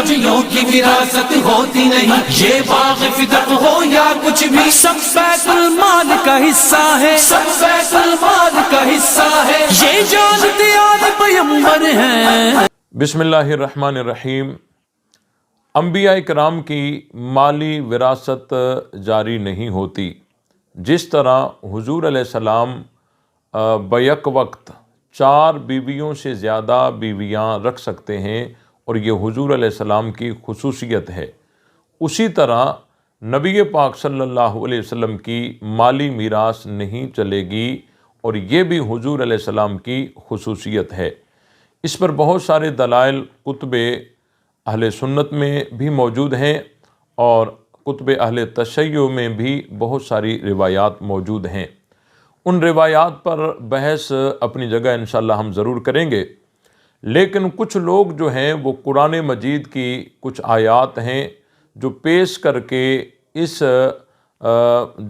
نبیوں کی وراثت ہوتی نہیں، یہ باغ فدق ہو یا کچھ بھی، سب بیت المال کا حصہ ہے، سب بیت المال کا حصہ ہے، یہ جانتے آل پیغمبر ہیں۔ بسم اللہ الرحمن الرحیم۔ انبیاء کرام کی مالی وراثت جاری نہیں ہوتی، جس طرح حضور علیہ السلام بیک وقت 4 بیویوں سے زیادہ بیویاں رکھ سکتے ہیں اور یہ حضور علیہ السلام کی خصوصیت ہے، اسی طرح نبی پاک صلی اللہ علیہ وسلم کی مالی میراث نہیں چلے گی اور یہ بھی حضور علیہ السلام کی خصوصیت ہے۔ اس پر بہت سارے دلائل کتب اہل سنت میں بھی موجود ہیں اور کتب اہل تشیع میں بھی بہت ساری روایات موجود ہیں۔ ان روایات پر بحث اپنی جگہ انشاءاللہ ہم ضرور کریں گے، لیکن کچھ لوگ جو ہیں وہ قرآن مجید کی کچھ آیات ہیں جو پیش کر کے اس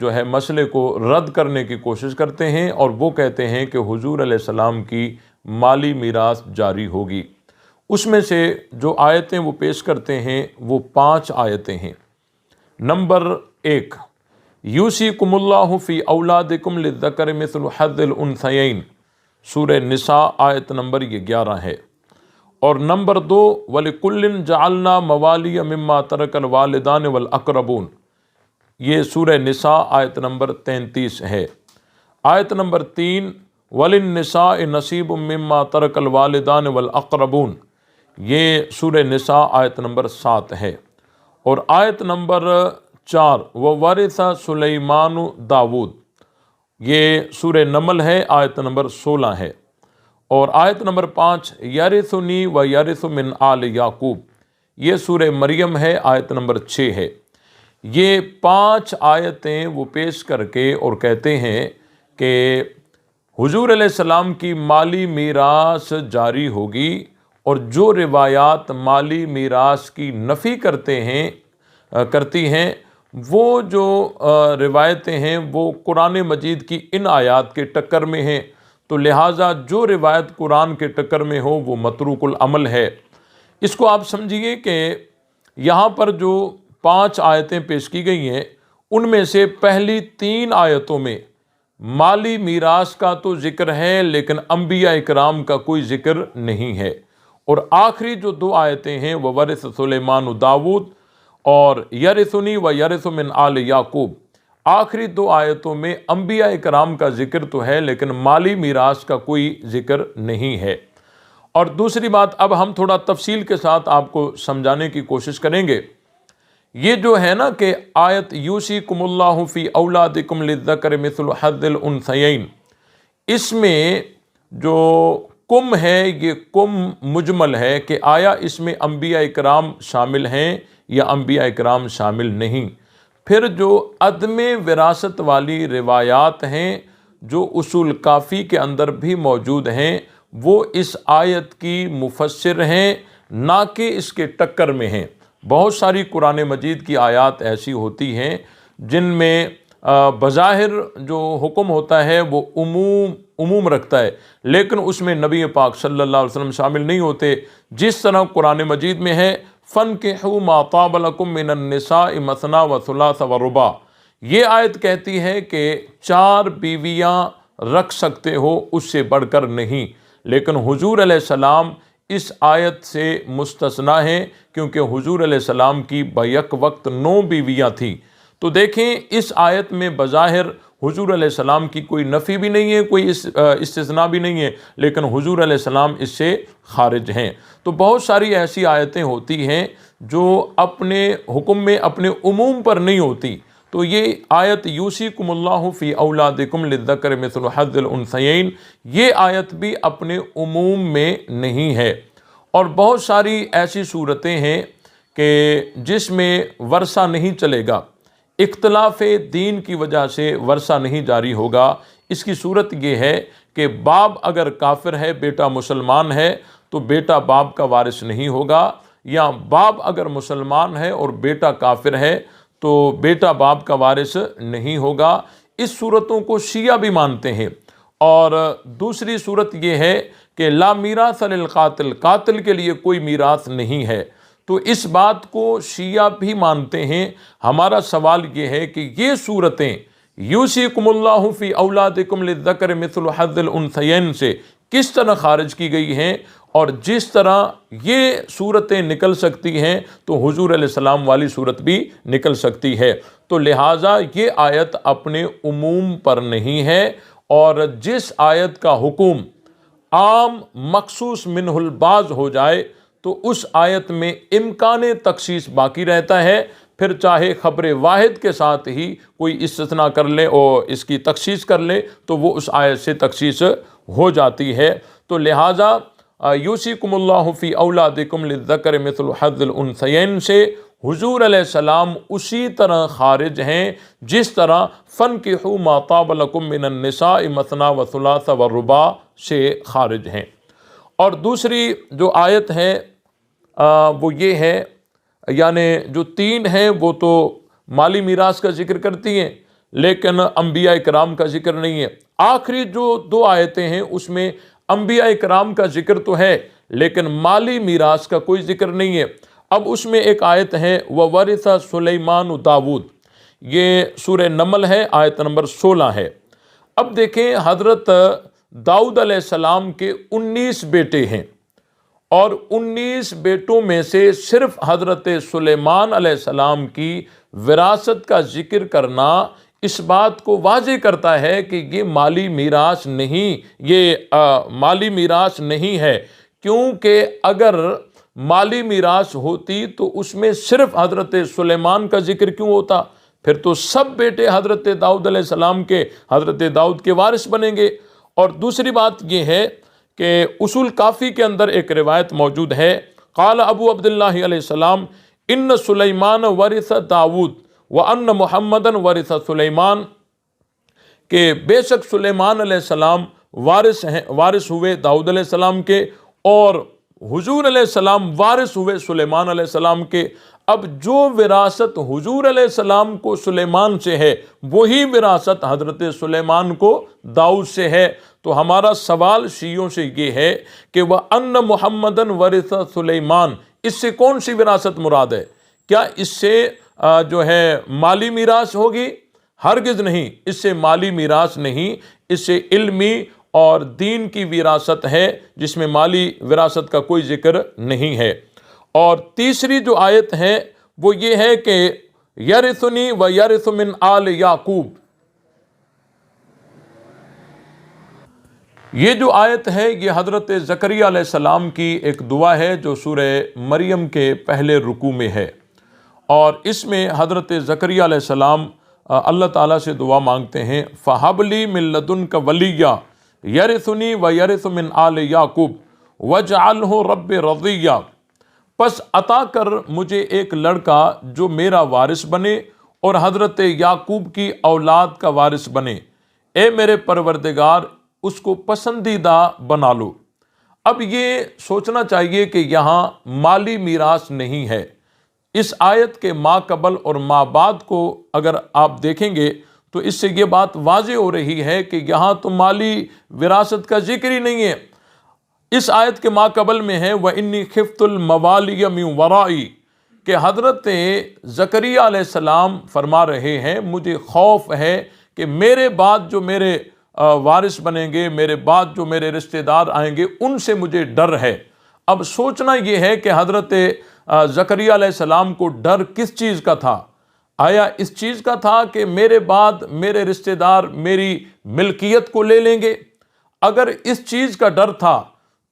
جو ہے مسئلے کو رد کرنے کی کوشش کرتے ہیں، اور وہ کہتے ہیں کہ حضور علیہ السلام کی مالی میراث جاری ہوگی۔ اس میں سے جو آیتیں وہ پیش کرتے ہیں وہ 5 آیتیں ہیں۔ نمبر 1، یوصیکم اللہ فی اولادکم للذکر مثل حظ الانثیین، سورہ نساء آیت نمبر 11 ہے۔ اور نمبر 2، وَلِكُلٍّ جَعَلْنَا مَوَالِيَ مِمَّا تَرَكَ الْوَالِدَانِ وَالْأَقْرَبُونَ، یہ سورہ نساء آیت نمبر 33 ہے۔ آیت نمبر 3، وَلِلنِّسَاءِ نَصِيبٌ مِّمَّا تَرَكَ الْوَالِدَانِ وَالْأَقْرَبُونَ، یہ سورہ نساء آیت نمبر 7 ہے۔ اور آیت نمبر 4، وَوَرِثَ سُلَيْمَانُ داود، یہ سورہ نمل ہے، آیت نمبر 16 ہے۔ اور آیت نمبر 5، یرثنی و یرث من آل یعقوب، یہ سورہ مریم ہے، آیت نمبر 6 ہے۔ یہ 5 آیتیں وہ پیش کر کے اور کہتے ہیں کہ حضور علیہ السلام کی مالی میراث جاری ہوگی، اور جو روایات مالی میراث کی نفی کرتی ہیں وہ جو روایتیں ہیں وہ قرآن مجید کی ان آیات کے ٹکر میں ہیں، تو لہٰذا جو روایت قرآن کے ٹکر میں ہو وہ متروک العمل ہے۔ اس کو آپ سمجھیے کہ یہاں پر جو 5 آیتیں پیش کی گئی ہیں ان میں سے پہلی 3 آیتوں میں مالی میراث کا تو ذکر ہے، لیکن انبیاء کرام کا کوئی ذکر نہیں ہے۔ اور آخری جو 2 آیتیں ہیں، وَوَرِثَ سُلَيْمَانُ داود اور یرثنی و یرث من آل یعقوب، آخری 2 آیتوں میں انبیاء کرام کا ذکر تو ہے لیکن مالی میراث کا کوئی ذکر نہیں ہے۔ اور دوسری بات، اب ہم تھوڑا تفصیل کے ساتھ آپ کو سمجھانے کی کوشش کریں گے۔ یہ جو ہے نا کہ آیت یوصیکم اللہ فی اولادکم للذکر مثل حظ الانثیین، اس میں جو کم ہے یہ کم مجمل ہے کہ آیا اس میں انبیاء کرام شامل ہیں یا انبیاء کرام شامل نہیں۔ پھر جو عدم وراثت والی روایات ہیں جو اصول کافی کے اندر بھی موجود ہیں، وہ اس آیت کی مفسر ہیں، نہ کہ اس کے ٹکر میں ہیں۔ بہت ساری قرآن مجید کی آیات ایسی ہوتی ہیں جن میں بظاہر جو حکم ہوتا ہے وہ عموم رکھتا ہے، لیکن اس میں نبی پاک صلی اللہ علیہ وسلم شامل نہیں ہوتے، جس طرح قرآن مجید میں ہے فَانْكِحُوا مَا طَابَ لَكُم مِّنَ النِّسَاءِ مَثْنَىٰ وَثُلَاثَ وَرُبَاعَ، یہ آیت کہتی ہے کہ 4 بیویاں رکھ سکتے ہو، اس سے بڑھ کر نہیں، لیکن حضور علیہ السلام اس آیت سے مستثنیٰ ہیں، کیونکہ حضور علیہ السلام کی بیک وقت 9 بیویاں تھیں۔ تو دیکھیں اس آیت میں بظاہر حضور علیہ السلام کی کوئی نفی بھی نہیں ہے، کوئی استثناء بھی نہیں ہے، لیکن حضور علیہ السلام اس سے خارج ہیں۔ تو بہت ساری ایسی آیتیں ہوتی ہیں جو اپنے حکم میں اپنے عموم پر نہیں ہوتی۔ تو یہ آیت یوصیکم اللہ فی اولادکم للذکر مثل حظ الانثیین، یہ آیت بھی اپنے عموم میں نہیں ہے۔ اور بہت ساری ایسی صورتیں ہیں کہ جس میں ورثہ نہیں چلے گا، اختلاف دین کی وجہ سے ورثہ نہیں جاری ہوگا۔ اس کی صورت یہ ہے کہ باپ اگر کافر ہے، بیٹا مسلمان ہے، تو بیٹا باپ کا وارث نہیں ہوگا، یا باپ اگر مسلمان ہے اور بیٹا کافر ہے تو بیٹا باپ کا وارث نہیں ہوگا۔ اس صورتوں کو شیعہ بھی مانتے ہیں۔ اور دوسری صورت یہ ہے کہ لا میراث للقاتل، قاتل کے لیے کوئی میراث نہیں ہے۔ تو اس بات کو شیعہ بھی مانتے ہیں۔ ہمارا سوال یہ ہے کہ یہ صورتیں یوصیکم اللہ فی اولادکم للذکر مثل حظ الانثیین سے کس طرح خارج کی گئی ہیں، اور جس طرح یہ صورتیں نکل سکتی ہیں تو حضور علیہ السلام والی صورت بھی نکل سکتی ہے۔ تو لہٰذا یہ آیت اپنے عموم پر نہیں ہے، اور جس آیت کا حکم عام مخصوص منہ البعض ہو جائے تو اس آیت میں امکان تخصیص باقی رہتا ہے، پھر چاہے خبر واحد کے ساتھ ہی کوئی استثناء کر لے اور اس کی تخصیص کر لے تو وہ اس آیت سے تخصیص ہو جاتی ہے۔ تو لہٰذا یوصیکم اللہ فی اولادکم للذکر مثل حظ الانثیین سے حضور علیہ السلام اسی طرح خارج ہیں جس طرح فانکحوا ما طاب لکم من النساء مثنی وثلاث ورباع سے خارج ہیں۔ اور دوسری جو آیت ہے وہ یہ ہے، یعنی جو 3 ہیں وہ تو مالی میراث کا ذکر کرتی ہیں لیکن انبیاء کرام کا ذکر نہیں ہے۔ آخری جو 2 آیتیں ہیں اس میں انبیاء کرام کا ذکر تو ہے لیکن مالی میراث کا کوئی ذکر نہیں ہے۔ اب اس میں ایک آیت ہے وَوَرِثَ سُلَیمَانُ داود، یہ سورہ نمل ہے، آیت نمبر 16 ہے۔ اب دیکھیں حضرت داؤد علیہ السلام کے 19 بیٹے ہیں، اور 19 بیٹوں میں سے صرف حضرت سلیمان علیہ السلام کی وراثت کا ذکر کرنا اس بات کو واضح کرتا ہے کہ یہ مالی میراث نہیں ہے، کیونکہ اگر مالی میراث ہوتی تو اس میں صرف حضرت سلیمان کا ذکر کیوں ہوتا؟ پھر تو سب بیٹے حضرت داؤد علیہ السلام کے، حضرت داؤد کے وارث بنیں گے۔ اور دوسری بات یہ ہے کہ اصول کافی کے اندر ایک روایت موجود ہے، قال ابو عبداللہ علیہ السلام ان سلیمان ورث داود وان محمدن ورث سلیمان، کہ بے شک سلیمان علیہ السلام وارث ہوئے داؤد علیہ السلام کے، اور حضور علیہ السلام وارث ہوئے سلیمان علیہ السلام کے۔ اب جو وراثت حضور علیہ السلام کو سلیمان سے ہے وہی وراثت حضرت سلیمان کو داؤد سے ہے۔ تو ہمارا سوال شیعوں سے یہ ہے کہ وَأَنَّ مُحَمَّدًا وَرِثَ سُلَیمان، اس سے کون سی وراثت مراد ہے؟ کیا اس سے جو ہے مالی میراث ہوگی؟ ہرگز نہیں، اس سے مالی میراث نہیں، اس سے علمی اور دین کی وراثت ہے جس میں مالی وراثت کا کوئی ذکر نہیں ہے۔ اور تیسری جو آیت ہے وہ یہ ہے کہ یرثنی و یرث من آل یعقوب، یہ جو آیت ہے یہ حضرت زکریا علیہ السلام کی ایک دعا ہے جو سورہ مریم کے پہلے رکوع میں ہے، اور اس میں حضرت زکریا علیہ السلام اللہ تعالیٰ سے دعا مانگتے ہیں فَحَبْ لِي مِن لَدُنْكَ وَلِيًّا یرثنی و یرث من آل یعقوب وَاجْعَلْهُ رَبِّ رَضِیًّا، پس عطا کر مجھے ایک لڑکا جو میرا وارث بنے اور حضرت یعقوب کی اولاد کا وارث بنے، اے میرے پروردگار اس کو پسندیدہ بنا لو۔ اب یہ سوچنا چاہیے کہ یہاں مالی میراث نہیں ہے۔ اس آیت کے ما قبل اور ما بعد کو اگر آپ دیکھیں گے تو اس سے یہ بات واضح ہو رہی ہے کہ یہاں تو مالی وراثت کا ذکر ہی نہیں ہے۔ اس آیت کے ما قبل میں ہے وَإِنِّي خِفْتُ الْمَوَالِيَ مِن وَرَائِي، کہ حضرت زکریا علیہ السلام فرما رہے ہیں مجھے خوف ہے کہ میرے بعد جو میرے وارث بنیں گے، میرے بعد جو میرے رشتہ دار آئیں گے ان سے مجھے ڈر ہے۔ اب سوچنا یہ ہے کہ حضرت زکریا علیہ السلام کو ڈر کس چیز کا تھا؟ آیا اس چیز کا تھا کہ میرے بعد میرے رشتہ دار میری ملکیت کو لے لیں گے؟ اگر اس چیز کا ڈر تھا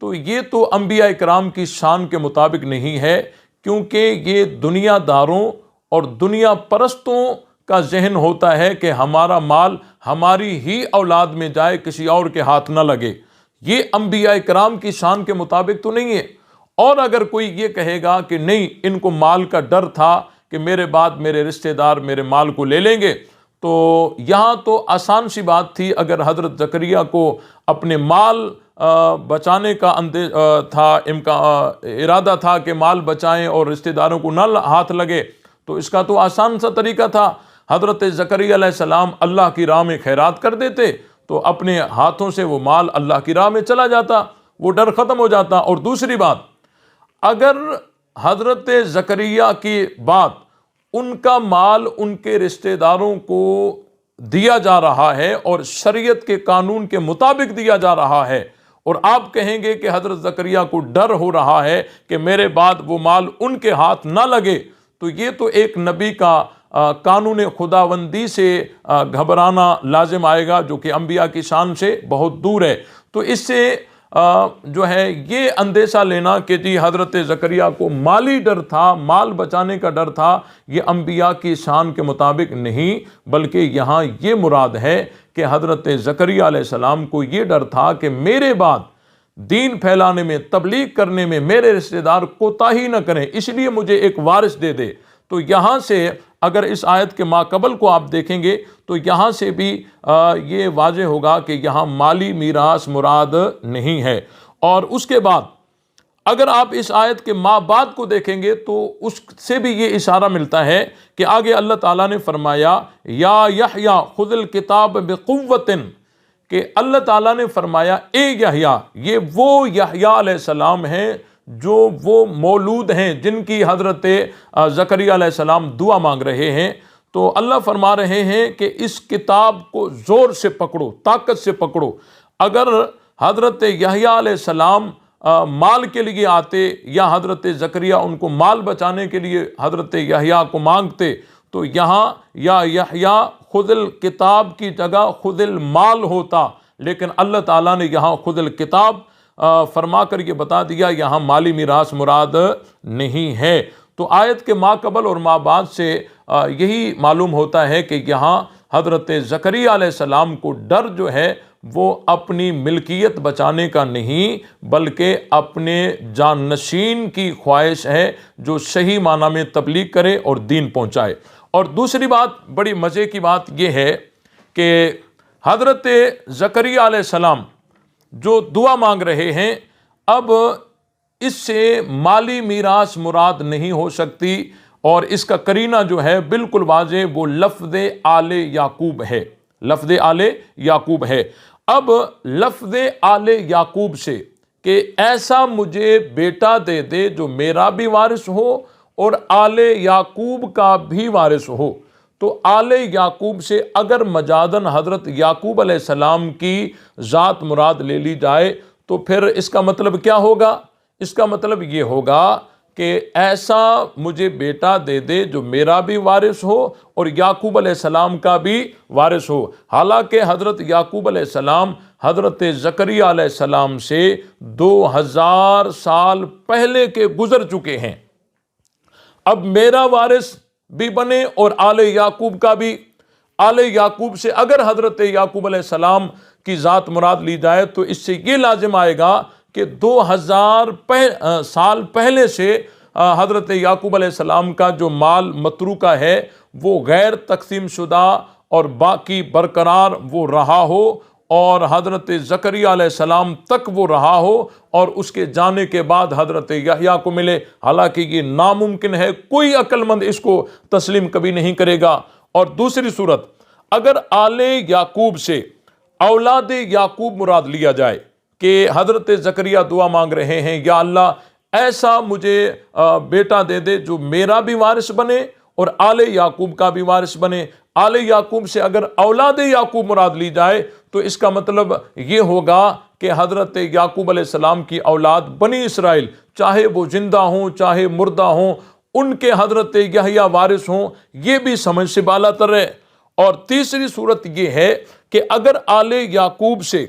تو یہ تو انبیاء کرام کی شان کے مطابق نہیں ہے، کیونکہ یہ دنیا داروں اور دنیا پرستوں کا ذہن ہوتا ہے کہ ہمارا مال ہماری ہی اولاد میں جائے، کسی اور کے ہاتھ نہ لگے۔ یہ انبیاء کرام کی شان کے مطابق تو نہیں ہے۔ اور اگر کوئی یہ کہے گا کہ نہیں ان کو مال کا ڈر تھا کہ میرے بعد میرے رشتہ دار میرے مال کو لے لیں گے، تو یہاں تو آسان سی بات تھی، اگر حضرت زکریا کو اپنے مال بچانے کا ارادہ تھا کہ مال بچائیں اور رشتہ داروں کو نہ ہاتھ لگے، تو اس کا تو آسان سا طریقہ تھا، حضرت زکریا علیہ السلام اللہ کی راہ میں خیرات کر دیتے تو اپنے ہاتھوں سے وہ مال اللہ کی راہ میں چلا جاتا، وہ ڈر ختم ہو جاتا۔ اور دوسری بات، اگر حضرت زکریا کی بات ان کا مال ان کے رشتہ داروں کو دیا جا رہا ہے اور شریعت کے قانون کے مطابق دیا جا رہا ہے، اور آپ کہیں گے کہ حضرت زکریا کو ڈر ہو رہا ہے کہ میرے بعد وہ مال ان کے ہاتھ نہ لگے، تو یہ تو ایک نبی کا قانون خداوندی سے گھبرانا لازم آئے گا، جو کہ انبیاء کی شان سے بہت دور ہے۔ تو اس سے جو ہے یہ اندیشہ لینا کہ جی حضرت زکریا کو مالی ڈر تھا، مال بچانے کا ڈر تھا، یہ انبیاء کی شان کے مطابق نہیں، بلکہ یہاں یہ مراد ہے کہ حضرت زکریا علیہ السلام کو یہ ڈر تھا کہ میرے بعد دین پھیلانے میں، تبلیغ کرنے میں میرے رشتہ دار کوتاہی نہ کریں، اس لیے مجھے ایک وارث دے دے۔ تو یہاں سے اگر اس آیت کے ماقبل کو آپ دیکھیں گے تو یہاں سے بھی یہ واضح ہوگا کہ یہاں مالی میراث مراد نہیں ہے۔ اور اس کے بعد اگر آپ اس آیت کے ما بعد کو دیکھیں گے تو اس سے بھی یہ اشارہ ملتا ہے کہ آگے اللہ تعالیٰ نے فرمایا یا یحییٰ خذ الکتاب بقوۃ، کہ اللہ تعالیٰ نے فرمایا اے یحییٰ، یہ وہ یحییٰ علیہ السلام ہیں جو وہ مولود ہیں جن کی حضرت زکریا علیہ السلام دعا مانگ رہے ہیں۔ تو اللہ فرما رہے ہیں کہ اس کتاب کو زور سے پکڑو، طاقت سے پکڑو۔ اگر حضرت یحییٰ علیہ السلام مال کے لیے آتے یا حضرت زکریا ان کو مال بچانے کے لیے حضرت یحییٰ کو مانگتے تو یہاں یا یحییٰ خذ الکتاب کی جگہ خذ المال ہوتا، لیکن اللہ تعالیٰ نے یہاں خذ الکتاب فرما کر یہ بتا دیا، یہاں مالی میراث مراد نہیں ہے۔ تو آیت کے ما قبل اور ما بعد سے یہی معلوم ہوتا ہے کہ یہاں حضرت زکریا علیہ السلام کو ڈر جو ہے وہ اپنی ملکیت بچانے کا نہیں، بلکہ اپنے جانشین کی خواہش ہے جو صحیح معنی میں تبلیغ کرے اور دین پہنچائے۔ اور دوسری بات، بڑی مزے کی بات یہ ہے کہ حضرت زکریا علیہ السلام جو دعا مانگ رہے ہیں، اب اس سے مالی میراث مراد نہیں ہو سکتی، اور اس کا قرینہ جو ہے بالکل واضح، وہ لفظ آل یعقوب ہے، لفظ آل یعقوب ہے۔ اب لفظ آل یعقوب سے کہ ایسا مجھے بیٹا دے دے جو میرا بھی وارث ہو اور آل یعقوب کا بھی وارث ہو، تو آل یعقوب سے اگر مجازاً حضرت یعقوب علیہ السلام کی ذات مراد لے لی جائے تو پھر اس کا مطلب کیا ہوگا؟ اس کا مطلب یہ ہوگا کہ ایسا مجھے بیٹا دے دے جو میرا بھی وارث ہو اور یعقوب علیہ السلام کا بھی وارث ہو۔ حالانکہ حضرت یعقوب علیہ السلام حضرت زکریا علیہ السلام سے 2000 سال پہلے کے گزر چکے ہیں۔ اب میرا وارث بھی بنے اور آل یعقوب کا بھی۔ آل یعقوب سے اگر حضرت یعقوب علیہ السلام کی ذات مراد لی جائے تو اس سے یہ لازم آئے گا کہ 2000 سال پہلے سے حضرت یعقوب علیہ السلام کا جو مال متروکہ ہے وہ غیر تقسیم شدہ اور باقی برقرار وہ رہا ہو، اور حضرت زکریا علیہ السلام تک وہ رہا ہو، اور اس کے جانے کے بعد حضرت یحییٰ کو ملے۔ حالانکہ یہ ناممکن ہے، کوئی عقل مند اس کو تسلیم کبھی نہیں کرے گا۔ اور دوسری صورت، اگر آل یعقوب سے اولاد یعقوب مراد لیا جائے کہ حضرت زکریا دعا مانگ رہے ہیں یا اللہ ایسا مجھے بیٹا دے دے جو میرا بھی وارث بنے اور آل یعقوب کا بھی وارث بنے، آل یعقوب سے اگر اولاد یعقوب مراد لی جائے تو اس کا مطلب یہ ہوگا کہ حضرت یعقوب علیہ السلام کی اولاد بنی اسرائیل، چاہے وہ زندہ ہوں چاہے مردہ ہوں، ان کے حضرت یحییٰ وارث ہوں، یہ بھی سمجھ سے بالا تر ہے۔ اور تیسری صورت یہ ہے کہ اگر آل یعقوب سے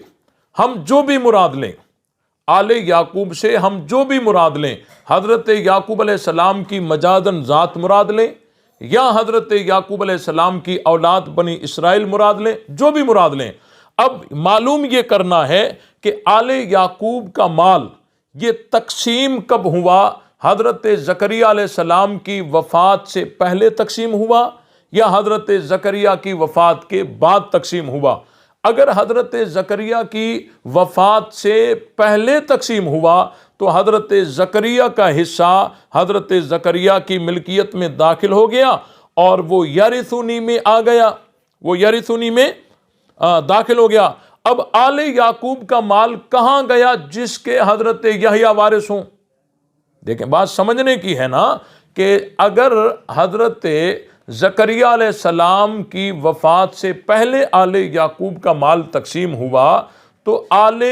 ہم جو بھی مراد لیں، آل یعقوب سے ہم جو بھی مراد لیں، حضرت یعقوب علیہ السلام کی مجازاً ذات مراد لیں یا حضرت یعقوب علیہ السلام کی اولاد بنی اسرائیل مراد لیں، جو بھی مراد لیں، اب معلوم یہ کرنا ہے کہ آل یعقوب کا مال یہ تقسیم کب ہوا؟ حضرت زکریا علیہ السلام کی وفات سے پہلے تقسیم ہوا یا حضرت زکریا کی وفات کے بعد تقسیم ہوا؟ اگر حضرت زکریا کی وفات سے پہلے تقسیم ہوا تو حضرت زکریا کا حصہ حضرت زکریا کی ملکیت میں داخل ہو گیا اور وہ یرثونی میں آ گیا، وہ یرثونی میں داخل ہو گیا۔ اب آل یعقوب کا مال کہاں گیا جس کے حضرت یحییٰ وارث ہوں؟ دیکھیں بات سمجھنے کی ہے نا کہ اگر حضرت زکریہ علیہ السلام کی وفات سے پہلے آل یعقوب کا مال تقسیم ہوا تو آل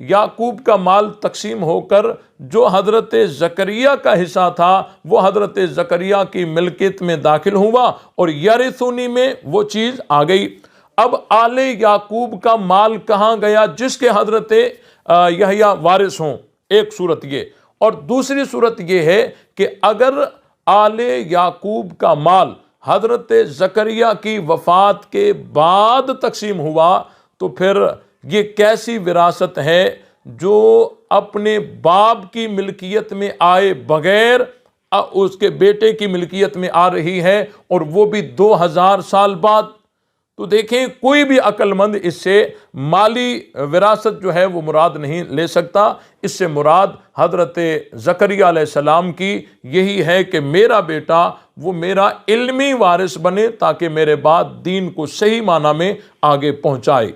یعقوب کا مال تقسیم ہو کر جو حضرت زکریہ کا حصہ تھا وہ حضرت زکریہ کی ملکیت میں داخل ہوا اور یرثونی میں وہ چیز آ گئی۔ اب آل یعقوب کا مال کہاں گیا جس کے حضرت یحییٰ وارث ہوں؟ ایک صورت یہ، اور دوسری صورت یہ ہے کہ اگر آل یعقوب کا مال حضرت زکریہ کی وفات کے بعد تقسیم ہوا تو پھر یہ کیسی وراثت ہے جو اپنے باپ کی ملکیت میں آئے بغیر اس کے بیٹے کی ملکیت میں آ رہی ہے، اور وہ بھی 2000 سال بعد۔ تو دیکھیں کوئی بھی عقل مند اس سے مالی وراثت جو ہے وہ مراد نہیں لے سکتا۔ اس سے مراد حضرت زکریہ علیہ السلام کی یہی ہے کہ میرا بیٹا وہ میرا علمی وارث بنے تاکہ میرے بعد دین کو صحیح معنی میں آگے پہنچائے۔